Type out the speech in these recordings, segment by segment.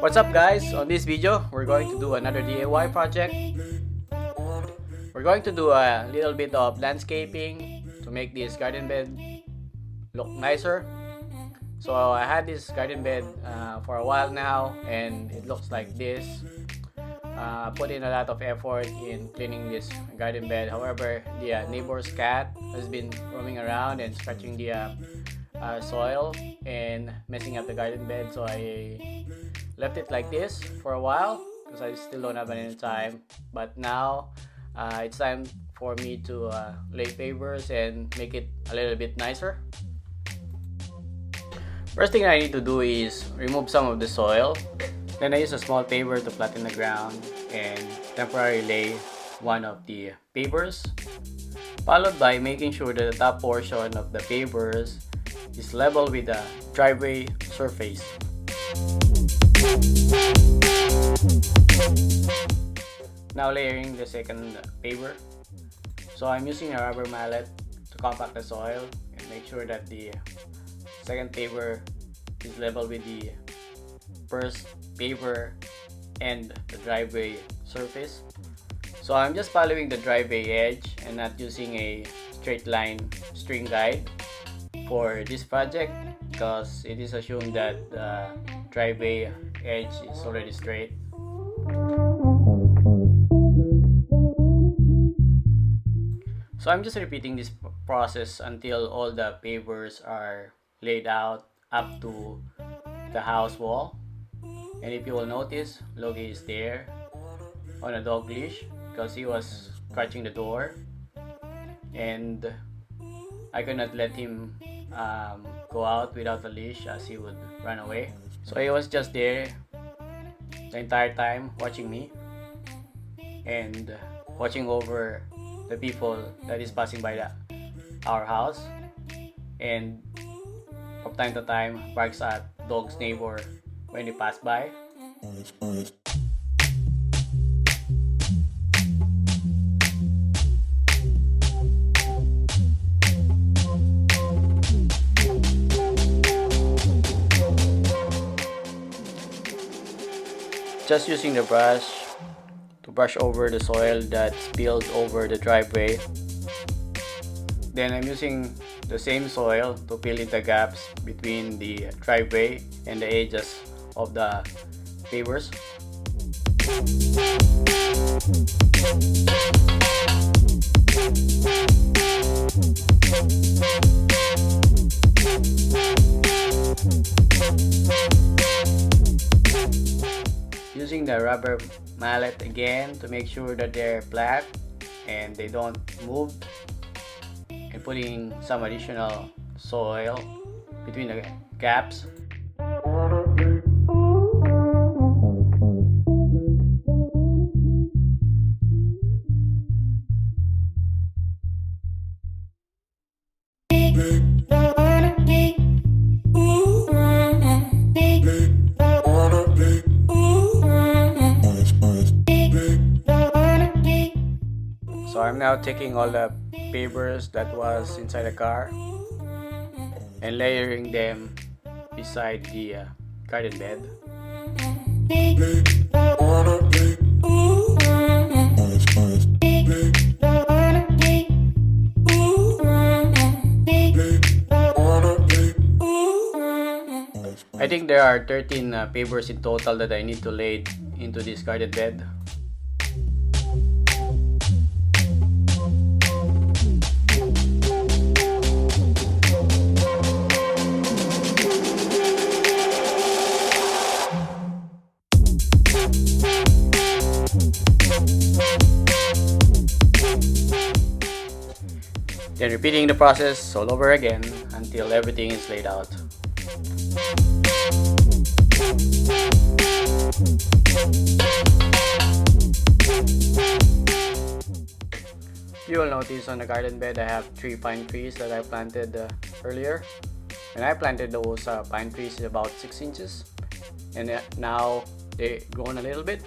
What's up guys? On this video, we're going to do another DIY project. We're going to do a little bit of landscaping to make this garden bed look nicer. So I had this garden bed for a while now and it looks like this. Put in a lot of effort in cleaning this garden bed. However, the neighbor's cat has been roaming around and scratching the soil and messing up the garden bed, so I left it like this for a while because I still don't have any time. But now it's time for me to lay pavers and make it a little bit nicer. First thing I need to do is remove some of the soil. Then I use a small paver to flatten the ground and temporarily lay one of the pavers, followed by making sure that the top portion of the pavers is level with the driveway surface. Now layering the second paver. So I'm using a rubber mallet to compact the soil and make sure that the second paver is level with the first paver and the driveway surface. So I'm just following the driveway edge and not using a straight line string guide for this project because it is assumed that the driveway edge is already straight. So I'm just repeating this process until all the pavers are laid out up to the house wall. And if you will notice, Logie is there on a dog leash because he was scratching the door and I could not let him go out without a leash as he would run away. So he was just there the entire time watching me and watching over the people that is passing by our house, and from time to time barks at dog's neighbor when they pass by. Just using the brush to brush over the soil that spilled over the driveway. Then I'm using the same soil to fill in the gaps between the driveway and the edges of the pavers. Using the rubber mallet again to make sure that they're flat and they don't move, and putting some additional soil between the gaps. So I'm now taking all the pavers that was inside the car and layering them beside the garden bed. I think there are 13 pavers in total that I need to lay into this garden bed. Then repeating the process all over again until everything is laid out. You will notice on the garden bed I have 3 pine trees that I planted earlier. And I planted those pine trees about 6 inches. And now they've grown a little bit.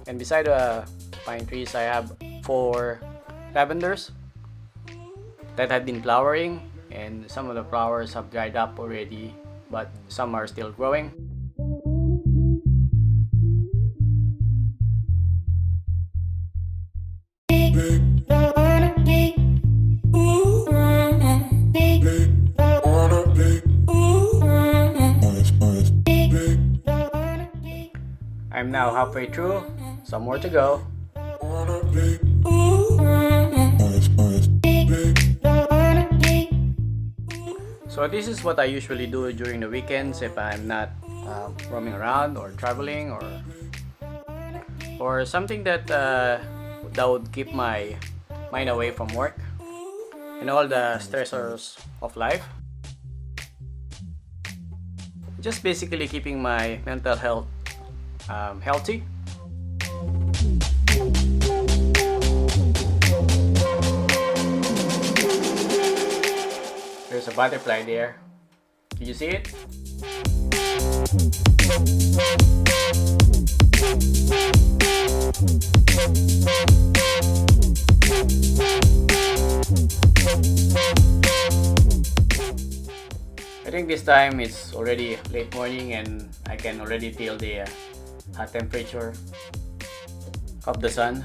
And beside the pine trees I have 4 lavenders that had been flowering, and some of the flowers have dried up already, but some are still growing. I'm now halfway through, some more to go. So this is what I usually do during the weekends if I'm not roaming around or traveling or something that that would keep my mind away from work and all the stressors of life. Just basically keeping my mental health healthy. There's a butterfly there. Did you see it? I think this time it's already late morning and I can already feel the hot temperature of the sun.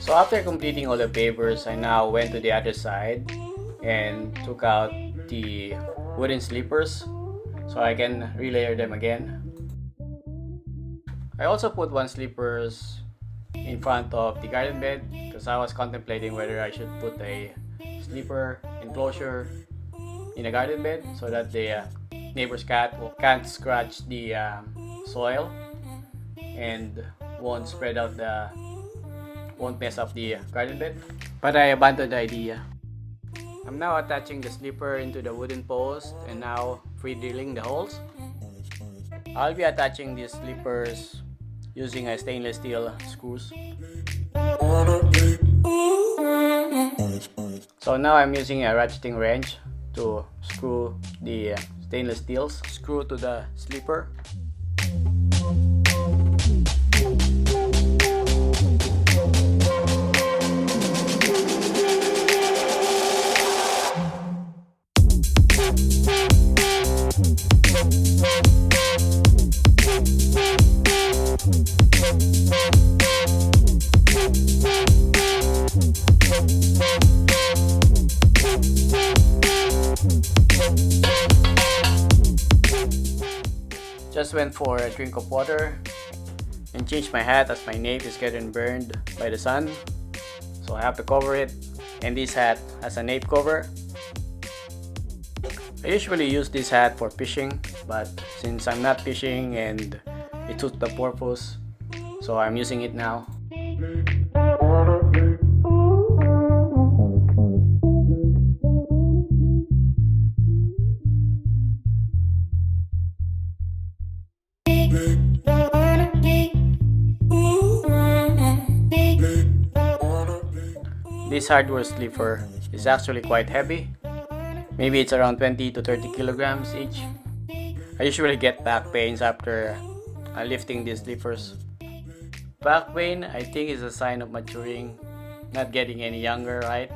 So after completing all the papers, I now went to the other side and took out the wooden sleepers so I can relayer them again. I also put one sleepers in front of the garden bed because I was contemplating whether I should put a sleeper enclosure in the garden bed so that the neighbor's cat can't scratch the soil and won't mess up the garden bed. But I abandoned the idea. I'm now attaching the sleeper into the wooden post and now free-drilling the holes. I'll be attaching these sleepers using a stainless steel screws. So now I'm using a ratcheting wrench to screw the stainless steel screw to the sleeper. Just went for a drink of water and changed my hat as my nape is getting burned by the sun. So I have to cover it, and this hat has a nape cover. I usually use this hat for fishing, but since I'm not fishing and it suits the purpose, so I'm using it now. This hardware sleeper is actually quite heavy. Maybe it's around 20 to 30 kilograms each. I usually get back pains after lifting these sleepers. Back pain, I think, is a sign of maturing, not getting any younger, right?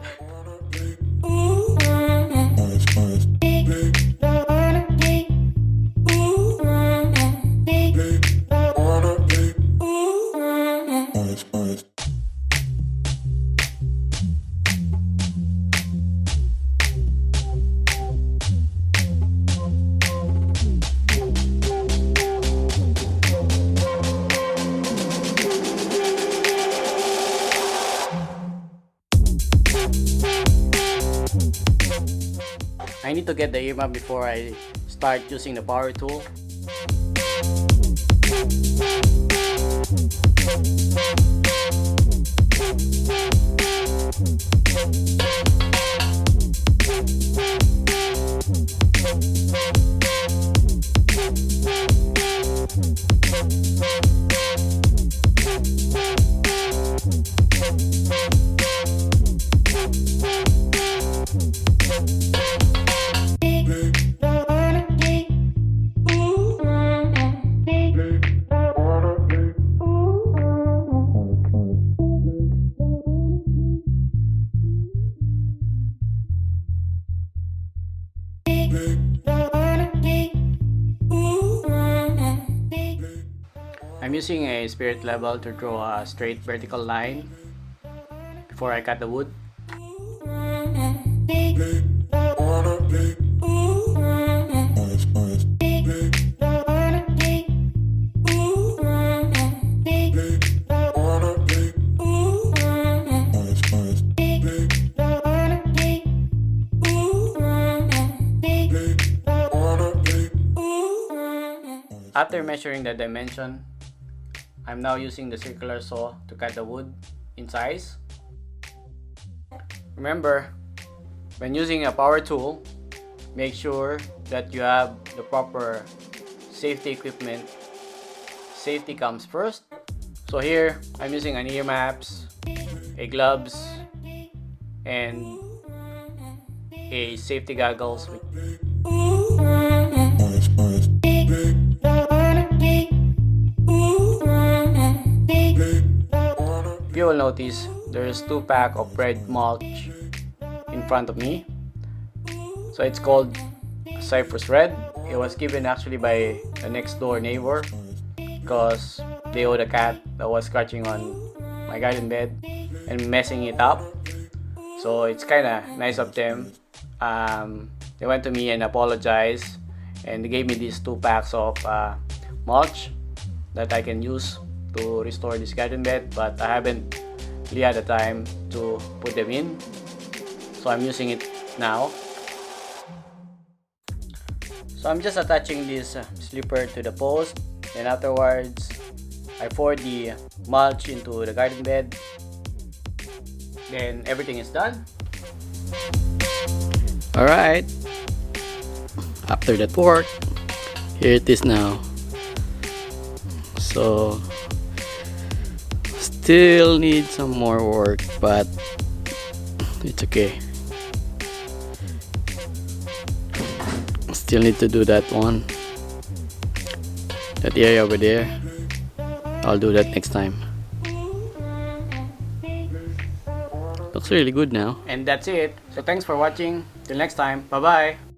I need to get the EMAP before I start using the power tool. I'm using a spirit level to draw a straight vertical line before I cut the wood. After measuring the dimension, I'm now using the circular saw to cut the wood in size. Remember, when using a power tool, make sure that you have the proper safety equipment. Safety comes first. So here, I'm using an ear maps, a gloves, and a safety goggles. If you will notice, there's 2 packs of red mulch in front of me. So it's called Cypress Red. It was given actually by the next door neighbor because they owned a cat that was scratching on my garden bed and messing it up. So it's kind of nice of them. They went to me and apologized, and they gave me these 2 packs of mulch that I can use to restore this garden bed, but I haven't really had the time to put them in, so I'm using it now. So I'm just attaching this slipper to the post, and afterwards I pour the mulch into the garden bed. Then everything is done. Alright, after that work, here it is now. So still need some more work, but it's okay. Still need to do that one, that area over there. I'll do that next time. Looks really good now. And that's it. So thanks for watching. Till next time. Bye bye.